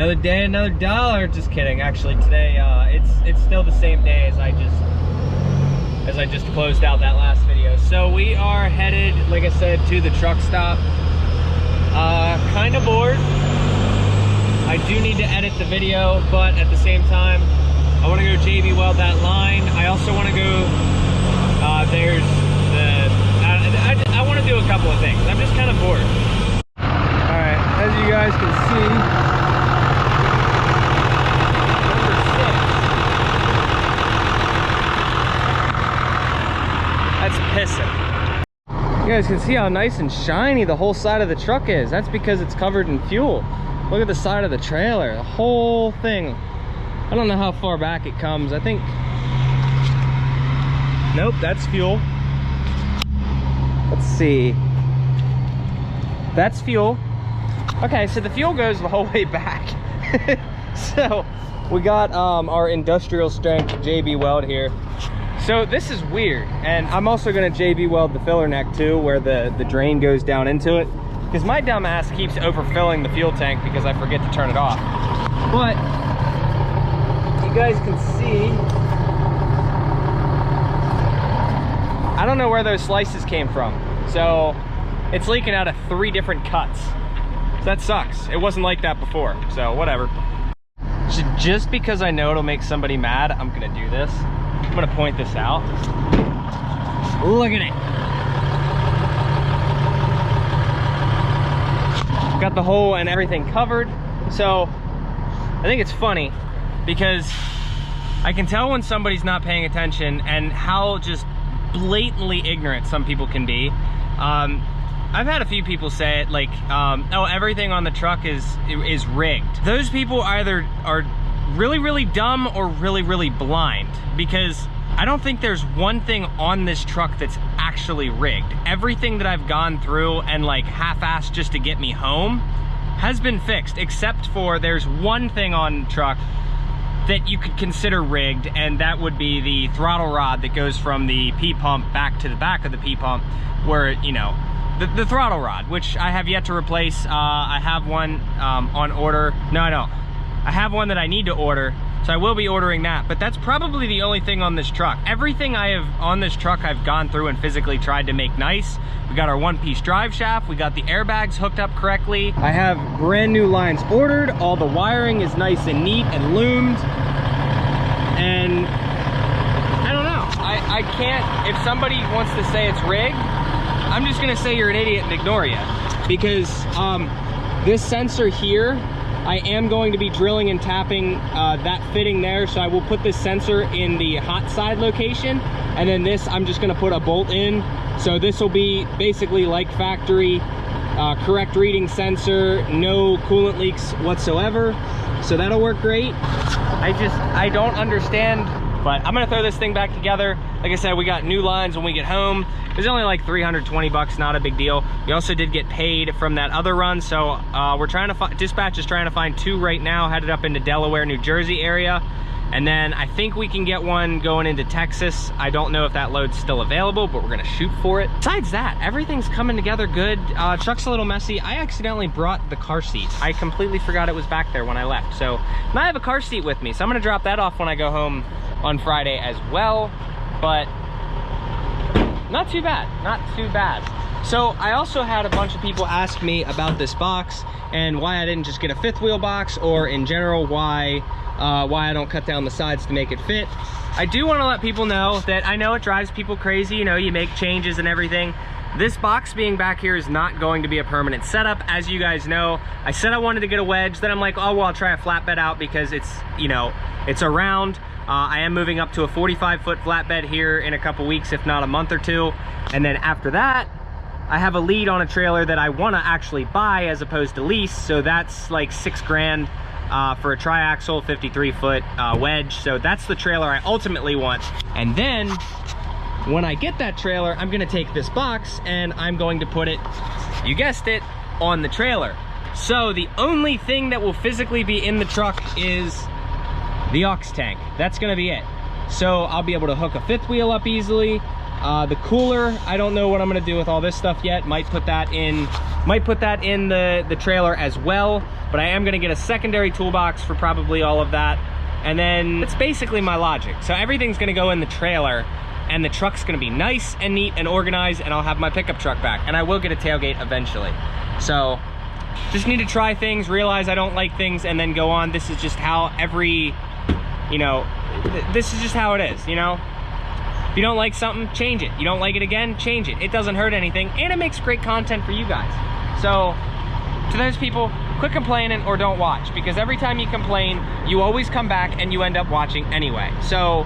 Another day, another dollar. Just kidding. Actually, today it's still the same day as I just closed out that last video. So we are headed, like I said, to the truck stop. Kind of bored. I do need to edit the video, but at the same time, I want to go JB weld that line. I also want to go. There's the. I want to do a couple of things. I'm just kind of bored. All right, as you guys can see, number 6. That's pissing. You guys can see how nice and shiny the whole side of the truck is. That's because it's covered in fuel. Look at the side of the trailer, the whole thing. I don't know how far back it comes. I think, nope, that's fuel. Let's see. That's fuel. Okay, so the fuel goes the whole way back. So we got our industrial strength JB weld here. So this is weird, and I'm also gonna JB weld the filler neck too, where the drain goes down into it, because my dumb ass keeps overfilling the fuel tank because I forget to turn it off. But you guys can see, I don't know where those slices came from. So it's leaking out of 3 different cuts. So that sucks. It wasn't like that before, so whatever. So just because I know it'll make somebody mad, I'm gonna do this. I'm gonna point this out. Look at it. Got the hole and everything covered. So I think it's funny because I can tell when somebody's not paying attention and how just blatantly ignorant some people can be. I've had a few people say it like, oh, everything on the truck is rigged. Those people either are really dumb or really blind, because I don't think there's one thing on this truck that's actually rigged. Everything that I've gone through and like half-assed just to get me home has been fixed, except for there's one thing on the truck that you could consider rigged, and that would be the throttle rod that goes from the P-pump back to the back of the P-pump, where, you know, the throttle rod, which I have yet to replace. I have one on order. No, I don't. I have one that I need to order, so I will be ordering that, but that's probably the only thing on this truck. Everything I have on this truck I've gone through and physically tried to make nice. We got our one-piece drive shaft, we got the airbags hooked up correctly. I have brand new lines ordered, all the wiring is nice and neat and loomed, and I don't know. I can't, if somebody wants to say it's rigged, I'm just gonna say you're an idiot and ignore you, because this sensor here, I am going to be drilling and tapping that fitting there, so I will put this sensor in the hot side location, and then this I'm just going to put a bolt in, so this will be basically like factory, correct reading sensor, no coolant leaks whatsoever, so that'll work great. I don't understand, but I'm going to throw this thing back together. Like I said, we got new lines when we get home. It was only like 320 bucks, not a big deal. We also did get paid from that other run, so we're trying to find, dispatch is trying to find 2 right now, headed up into Delaware, New Jersey area. And then I think we can get one going into Texas. I don't know if that load's still available, but we're gonna shoot for it. Besides that, everything's coming together good. Truck's a little messy. I accidentally brought the car seat. I completely forgot it was back there when I left. So now I have a car seat with me, so I'm gonna drop that off when I go home on Friday as well. But not too bad, not too bad. So I also had a bunch of people ask me about this box and why I didn't just get a 5th wheel box, or in general why I don't cut down the sides to make it fit. I do want to let people know that I know it drives people crazy, you know, you make changes and everything. This box being back here is not going to be a permanent setup. As you guys know, I said I wanted to get a wedge, then I'm like, oh well, I'll try a flatbed out because it's, you know, it's around. I am moving up to a 45-foot flatbed here in a couple weeks, if not a month or 2. And then after that, I have a lead on a trailer that I want to actually buy as opposed to lease. So that's like $6 grand for a triaxle 53-foot wedge. So that's the trailer I ultimately want. And then when I get that trailer, I'm going to take this box and I'm going to put it, you guessed it, on the trailer. So the only thing that will physically be in the truck is the aux tank. That's gonna be it. So I'll be able to hook a 5th wheel up easily, The cooler, I don't know what I'm gonna do with all this stuff yet. Might put that in the trailer as well, but I am gonna get a secondary toolbox for probably all of that. And then it's basically my logic. So everything's gonna go in the trailer, and the truck's gonna be nice and neat and organized, and I'll have my pickup truck back. And I will get a tailgate eventually. So just need to try things, realize I don't like things, and then go on. This is just how every, you know, this is just how it is, you know? If you don't like something, change it. You don't like it again, change it. It doesn't hurt anything, and it makes great content for you guys. So to those people, quit complaining or don't watch, because every time you complain, you always come back and you end up watching anyway. So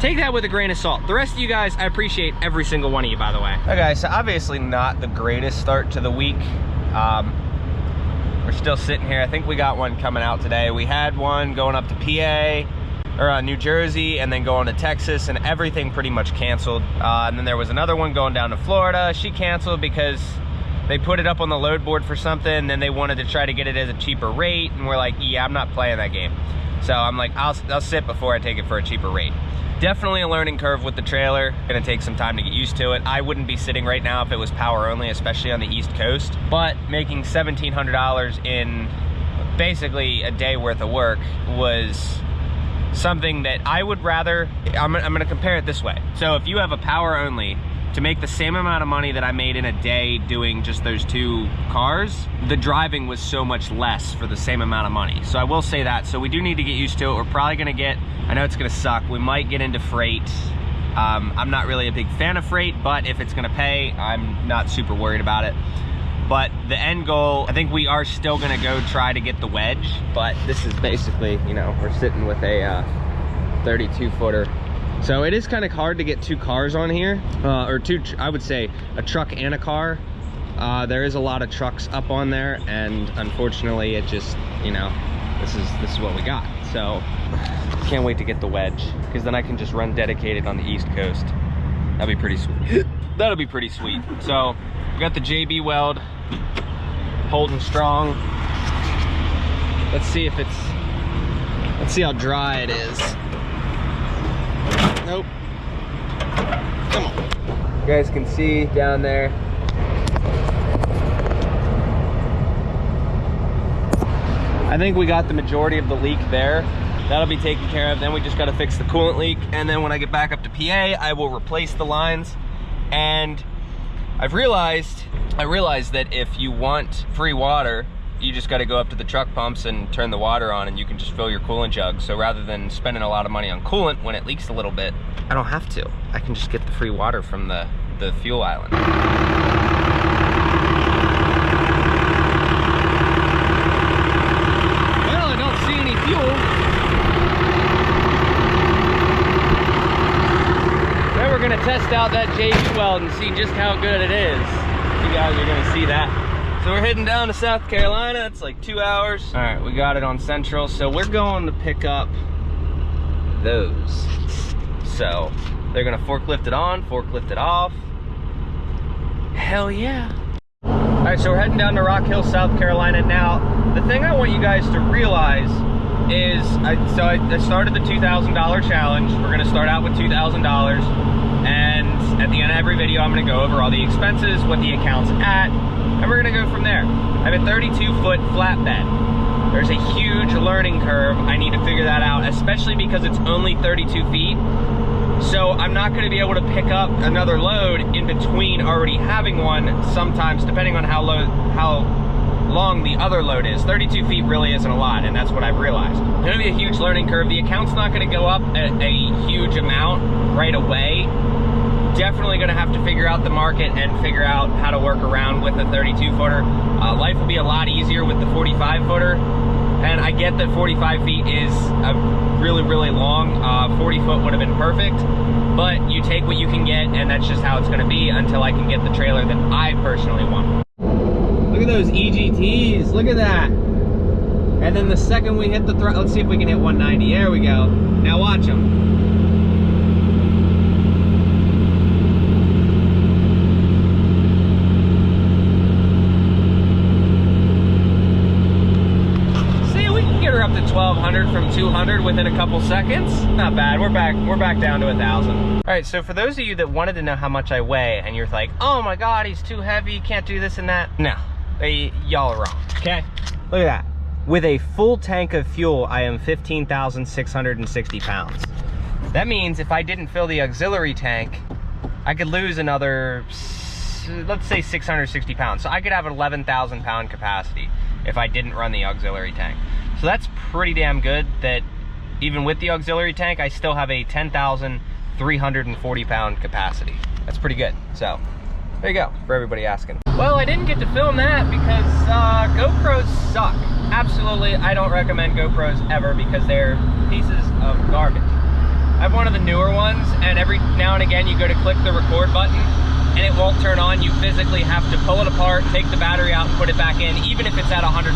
take that with a grain of salt. The rest of you guys, I appreciate every single one of you, by the way. Okay, so obviously not the greatest start to the week. We're still sitting here. I think we got one coming out today. We had one going up to PA, or New Jersey, and then going to Texas, and everything pretty much canceled. And then there was another one going down to Florida. She canceled because they put it up on the load board for something, and then they wanted to try to get it as a cheaper rate, and we're like, yeah, I'm not playing that game. So I'm like, I'll sit before I take it for a cheaper rate. Definitely a learning curve with the trailer. Gonna take some time to get used to it. I wouldn't be sitting right now if it was power only, especially on the East Coast. But making $1,700 in basically a day worth of work was something that I would rather, I'm gonna compare it this way. So if you have a power only, to make the same amount of money that I made in a day doing just those 2 cars, the driving was so much less for the same amount of money. So I will say that. So we do need to get used to it. We're probably gonna get, I know it's gonna suck, we might get into freight. I'm not really a big fan of freight, but if it's gonna pay, I'm not super worried about it. But the end goal, I think we are still gonna go try to get the wedge, but this is basically, you know, we're sitting with a 32 footer. So it is kind of hard to get 2 cars on here, or 2, I would say a truck and a car. There is a lot of trucks up on there, and unfortunately it just, you know, this is what we got. So can't wait to get the wedge, because then I can just run dedicated on the East Coast. That'd be pretty sweet. That'll be pretty sweet. So we got the JB weld holding strong. Let's see how dry it is. Nope. Come on. You guys can see down there. I think we got the majority of the leak there. That'll be taken care of. Then we just got to fix the coolant leak. And then when I get back up to PA, I will replace the lines. And I realized that if you want free water, you just got to go up to the truck pumps and turn the water on, and you can just fill your coolant jug. So rather than spending a lot of money on coolant when it leaks a little bit, I don't have to. I can just get the free water from the fuel island. Well, I don't see any fuel. Then we're gonna test out that JB weld and see just how good it is. You guys are gonna see that. So we're heading down to South Carolina. It's like 2 hours. All right, we got it on Central. So we're going to pick up those. So they're gonna forklift it on, forklift it off. Hell yeah. All right, so we're heading down to Rock Hill, South Carolina. Now, the thing I want you guys to realize is, I started the $2,000 challenge. We're gonna start out with $2,000. And at the end of every video, I'm gonna go over all the expenses, what the account's at, and we're gonna go from there. I have a 32-foot flatbed. There's a huge learning curve. I need to figure that out, especially because it's only 32 feet. So I'm not gonna be able to pick up another load in between already having one sometimes, depending on how long the other load is. 32 feet really isn't a lot, and that's what I've realized. It's gonna be a huge learning curve. The account's not gonna go up a huge amount right away. Definitely gonna have to figure out the market and figure out how to work around with a 32 footer. Life will be a lot easier with the 45 footer. And I get that 45 feet is really, really long. 40 foot would have been perfect, but you take what you can get, and that's just how it's gonna be until I can get the trailer that I personally want. Look at those EGTs, look at that. And then the second we hit the throttle, let's see if we can hit 190, there we go. Now watch them. up to 1,200 from 200 within a couple seconds. Not bad. We're back down to 1,000. All right, so for those of you that wanted to know how much I weigh and you're like, oh my God, he's too heavy, can't do this and that. No, y'all are wrong, okay? Look at that. With a full tank of fuel, I am 15,660 pounds. That means if I didn't fill the auxiliary tank, I could lose another, let's say 660 pounds. So I could have an 11,000 pound capacity if I didn't run the auxiliary tank. So that's pretty damn good that even with the auxiliary tank, I still have a 10,340 pound capacity. That's pretty good. So there you go, for everybody asking. Well, I didn't get to film that because GoPros suck. Absolutely, I don't recommend GoPros ever because they're pieces of garbage. I have one of the newer ones, and every now and again you go to click the record button and it won't turn on. You physically have to pull it apart, take the battery out and put it back in, even if it's at 100%.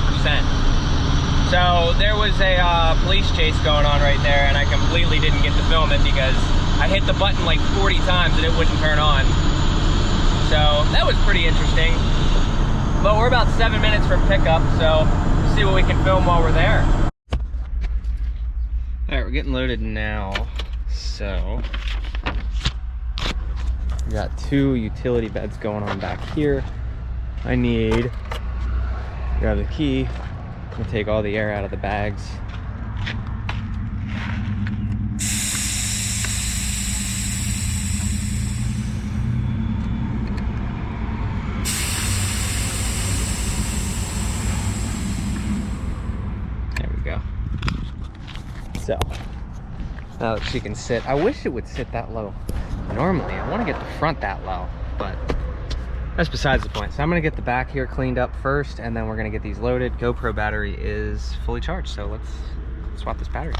So there was a police chase going on right there, and I completely didn't get to film it because I hit the button like 40 times and it wouldn't turn on. So that was pretty interesting. But we're about 7 minutes from pickup, so we'll see what we can film while we're there. All right, we're getting loaded now. So we got 2 utility beds going on back here. I need, grab the key, I'm gonna take all the air out of the bags. There we go. So now that she can sit, I wish it would sit that low. Normally I want to get the front that low, but that's besides the point. So I'm gonna get the back here cleaned up first, and then we're gonna get these loaded. GoPro battery is fully charged, so let's swap this battery.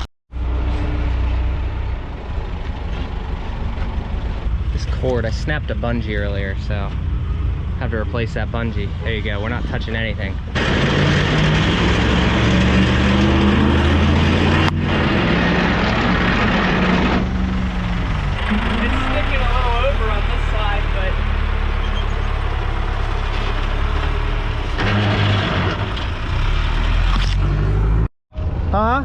This cord, I snapped a bungee earlier, so have to replace that bungee. There you go, we're not touching anything. Huh?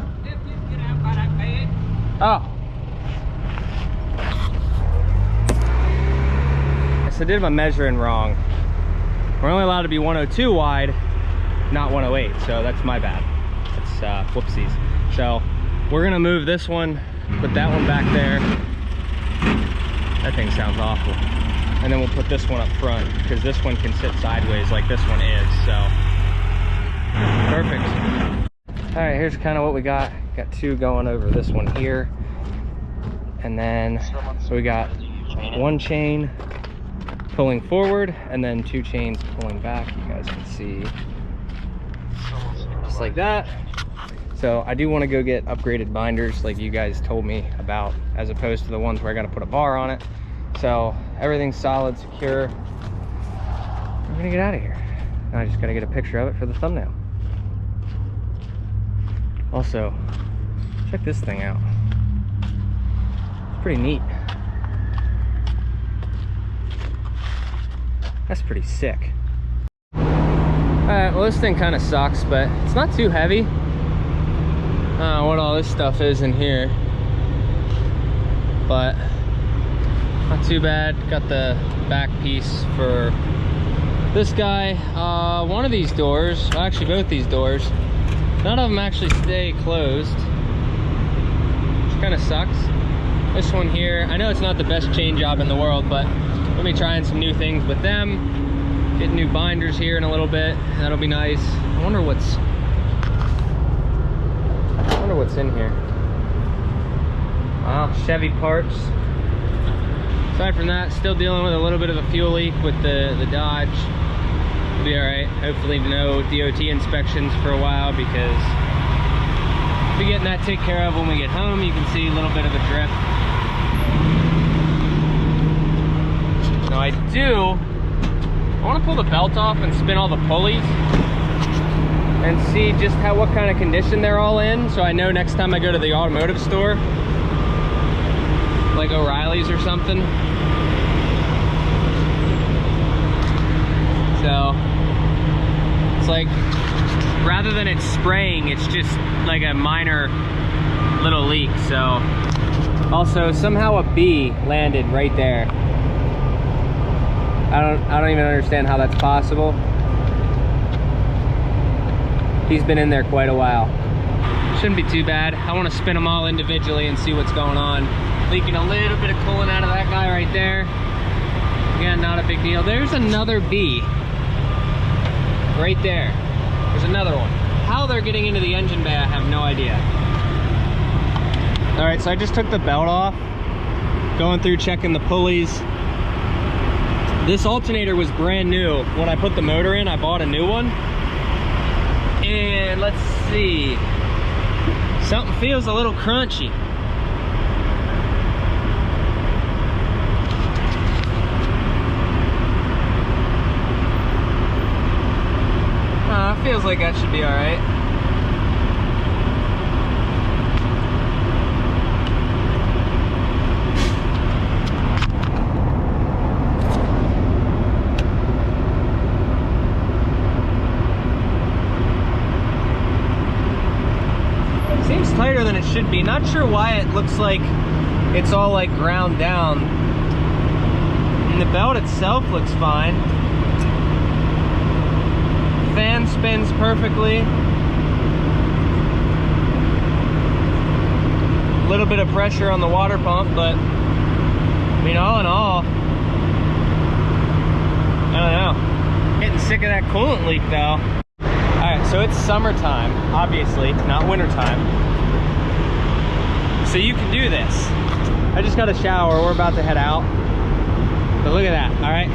Oh. So I did my measuring wrong. We're only allowed to be 102 wide, not 108, so that's my bad. That's whoopsies. So we're gonna move this one, put that one back there. That thing sounds awful. And then we'll put this one up front, because this one can sit sideways like this one is, so. Perfect. All right, here's kind of what we got. Got 2 going over this one here. And then, so we got 1 chain pulling forward and then 2 chains pulling back. You guys can see, just like that. So I do want to go get upgraded binders like you guys told me about, as opposed to the ones where I got to put a bar on it. So everything's solid, secure. We're gonna get out of here. Now I just gotta get a picture of it for the thumbnail. Also, check this thing out. It's pretty neat. That's pretty sick. Alright, well this thing kind of sucks, but it's not too heavy. I don't know what all this stuff is in here, but not too bad. Got the back piece for this guy. One of these doors, well, actually both these doors, none of them actually stay closed, which kind of sucks. This one here, I know it's not the best chain job in the world, but we'll be trying some new things with them. Get new binders here in a little bit. That'll be nice. I wonder what's in here. Wow, Chevy parts. Aside from that, still dealing with a little bit of a fuel leak with the Dodge. We'll be all right. Hopefully no DOT inspections for a while, because we'll be getting that taken care of when we get home. You can see a little bit of a drip. Now I want to pull the belt off and spin all the pulleys and see just what kind of condition they're all in, so I know next time I go to the automotive store, like O'Reilly's or something. So it's like rather than it spraying, it's just like a minor little leak. So also somehow a bee landed right there. I don't even understand how that's possible. He's been in there quite a while. Shouldn't be too bad. I want to spin them all individually and see what's going on. Leaking a little bit of coolant out of that guy right there. Again, not a big deal. There's another bee right there. There's another one. How they're getting into the engine bay, I have no idea. All right, so I just took the belt off, going through checking the pulleys. This alternator was brand new. When I put the motor in, I bought a new one. And let's see. Something feels a little crunchy. Feels like that should be all right. Seems tighter than it should be. Not sure why it looks like it's all like ground down. And the belt itself looks fine. Fan spins perfectly. A little bit of pressure on the water pump, but I mean, all in all, I don't know. Getting sick of that coolant leak though. Alright, so it's summertime, obviously, not wintertime. So you can do this. I just got a shower, we're about to head out. But look at that, alright?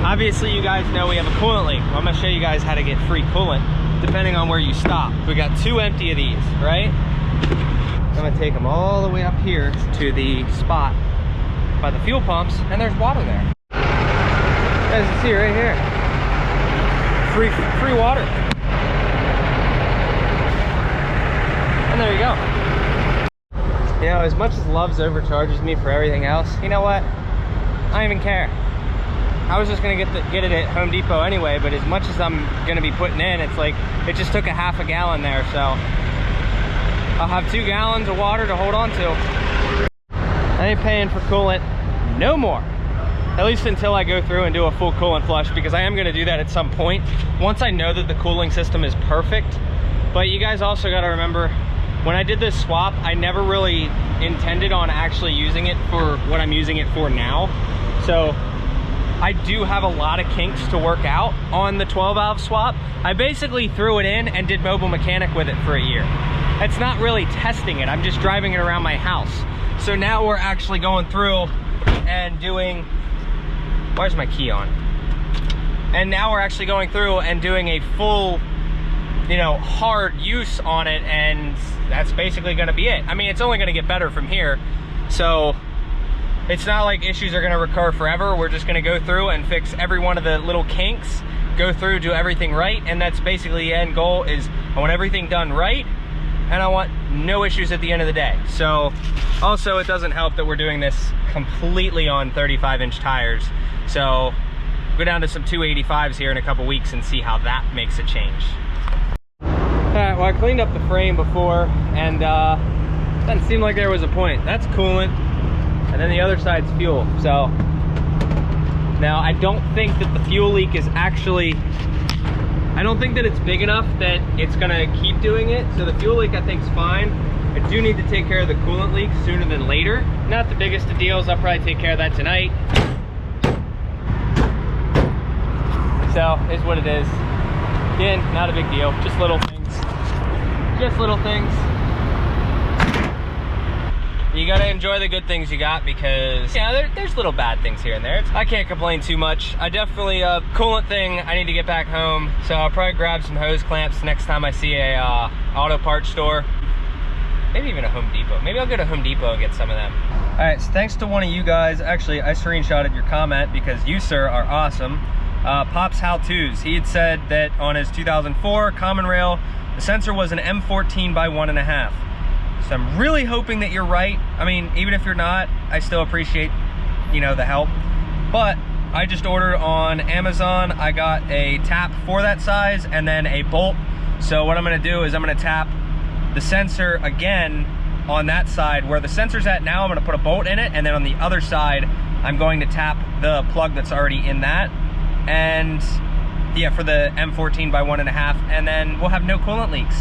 Obviously you guys know we have a coolant leak. I'm gonna show you guys how to get free coolant depending on where you stop. We got 2 empty of these, right? I'm gonna take them all the way up here to the spot by the fuel pumps, and there's water there. As you see right here, free water. And there you go. You know, as much as Loves overcharges me for everything else, you know what? I don't even care. I was just gonna get it at Home Depot anyway, but as much as I'm gonna be putting in, it's like, it just took a half a gallon there, so I'll have 2 gallons of water to hold on to. I ain't paying for coolant no more. At least until I go through and do a full coolant flush, because I am gonna do that at some point, once I know that the cooling system is perfect. But you guys also gotta remember, when I did this swap, I never really intended on actually using it for what I'm using it for now. So I do have a lot of kinks to work out on the 12 valve swap. I basically threw it in and did mobile mechanic with it for a year. It's not really testing it, I'm just driving it around my house. So now we're actually going through and doing, where's my key on? And now we're actually going through and doing a full, you know, hard use on it, and that's basically gonna be it. I mean, it's only gonna get better from here. So it's not like issues are gonna recur forever. We're just gonna go through and fix every one of the little kinks, go through, do everything right, and that's basically the end goal. Is I want everything done right, and I want no issues at the end of the day. So also, it doesn't help that we're doing this completely on 35-inch tires. So go down to some 285s here in a couple weeks and see how that makes a change. All right, well, I cleaned up the frame before, and doesn't seem like there was a point. That's coolant, and then the other side's fuel. So now I don't think that the fuel leak is actually, I don't think that it's big enough that it's gonna keep doing it. So the fuel leak I think is fine. I do need to take care of the coolant leak sooner than later. Not the biggest of deals, I'll probably take care of that tonight. So is what it is. Again, not a big deal, just little things. Just little things. You gotta enjoy the good things you got, because there's little bad things here and there. I can't complain too much. I definitely, coolant thing, I need to get back home, so I'll probably grab some hose clamps next time I see a auto parts store. Maybe even a Home Depot. Maybe I'll go to Home Depot and get some of them. All right, so thanks to one of you guys. Actually, I screenshotted your comment because you, sir, are awesome. Pop's How To's. He had said that on his 2004 Common Rail, the sensor was an M14 by 1.5. So I'm really hoping that you're right. I mean, even if you're not, I still appreciate, you know, the help. But I just ordered on Amazon. I got a tap for that size and then a bolt So what I'm gonna do is I'm gonna tap the sensor again on that side where the sensor's at now. I'm gonna put a bolt in it, and then on the other side, I'm going to tap the plug that's already in that. And yeah, for the M14 by 1.5, and then we'll have no coolant leaks.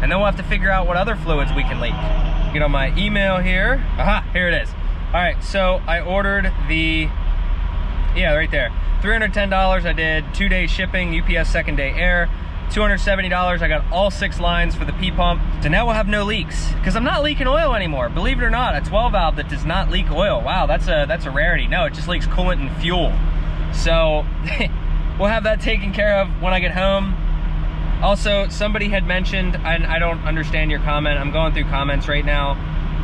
And then we'll have to figure out what other fluids we can leak. Get on my email here. Aha, here it is. All right, so I ordered the, yeah, right there. $310, I did 2-day shipping, UPS second day air. $270, I got all 6 lines for the P-pump. So now we'll have no leaks, because I'm not leaking oil anymore. Believe it or not, a 12 valve that does not leak oil. Wow, that's a rarity. No, it just leaks coolant and fuel. So we'll have that taken care of when I get home. Also, somebody had mentioned, and I don't understand your comment, I'm going through comments right now,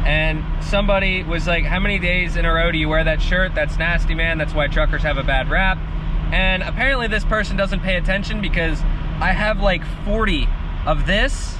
and somebody was like, how many days in a row do you wear that shirt? That's nasty, man. That's why truckers have a bad rap. And apparently this person doesn't pay attention, because I have like 40 of this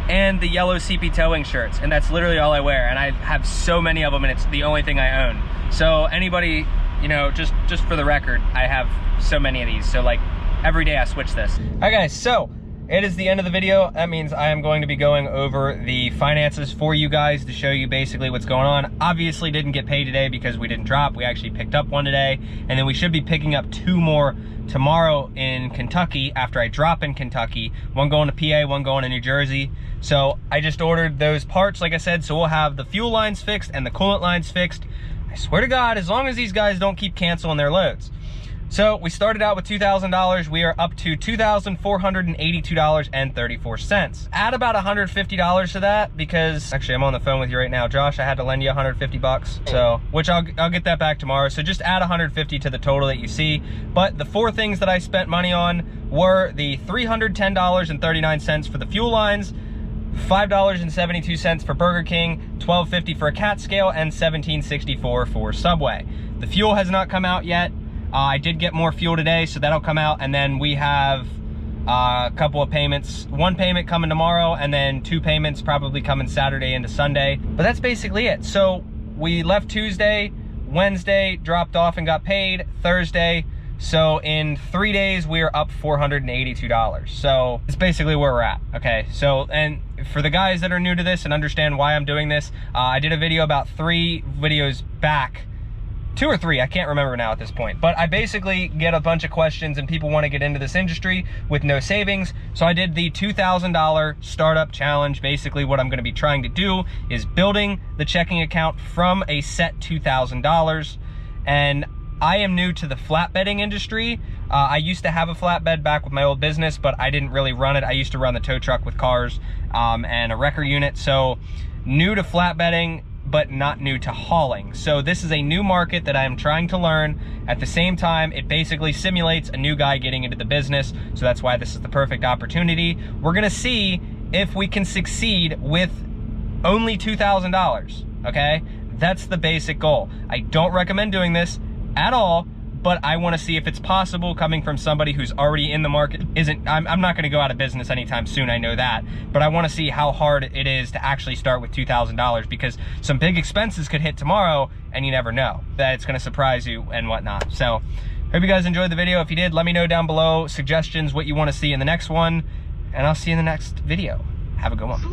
and the yellow CP towing shirts, and that's literally all I wear, and I have so many of them, and it's the only thing I own. So anybody, you know, just for the record, I have so many of these, so like every day I switch this. All right guys, so it is the end of the video. That means I am going to be going over the finances for you guys to show you basically what's going on. Obviously didn't get paid today because we didn't drop. We actually picked up one today, and then we should be picking up 2 more tomorrow in Kentucky after I drop in Kentucky. One going to PA, one going to New Jersey. So I just ordered those parts, like I said, so we'll have the fuel lines fixed and the coolant lines fixed. I swear to God, as long as these guys don't keep canceling their loads. So we started out with $2,000. We are up to $2,482.34. Add about $150 to that, because actually I'm on the phone with you right now, Josh. I had to lend you 150 bucks. So, which I'll get that back tomorrow. So just add 150 to the total that you see. But the 4 things that I spent money on were the $310.39 for the fuel lines, $5.72 for Burger King, $12.50 for a cat scale, and $17.64 for Subway. The fuel has not come out yet. I did get more fuel today, so that'll come out, and then we have a couple of payments. 1 payment coming tomorrow, and then 2 payments probably coming Saturday into Sunday. But that's basically it. So we left Tuesday, Wednesday, dropped off and got paid, Thursday. So in 3 days, we are up $482. So it's basically where we're at, okay? So, and for the guys that are new to this and understand why I'm doing this, I did a video about 3 videos back, 2 or 3, I can't remember now at this point, but I basically get a bunch of questions and people want to get into this industry with no savings. So I did the $2,000 startup challenge. Basically what I'm going to be trying to do is building the checking account from a set $2,000. And I am new to the flatbedding industry. I used to have a flatbed back with my old business, but I didn't really run it. I used to run the tow truck with cars and a wrecker unit. So new to flatbedding, but not new to hauling. So this is a new market that I am trying to learn. At the same time, it basically simulates a new guy getting into the business. So that's why this is the perfect opportunity. We're gonna see if we can succeed with only $2,000, okay? That's the basic goal. I don't recommend doing this at all, but I wanna see if it's possible coming from somebody who's already in the market. I'm not gonna go out of business anytime soon, I know that, but I wanna see how hard it is to actually start with $2,000, because some big expenses could hit tomorrow and you never know. That it's gonna surprise you and whatnot. So, hope you guys enjoyed the video. If you did, let me know down below suggestions, what you wanna see in the next one, and I'll see you in the next video. Have a good one.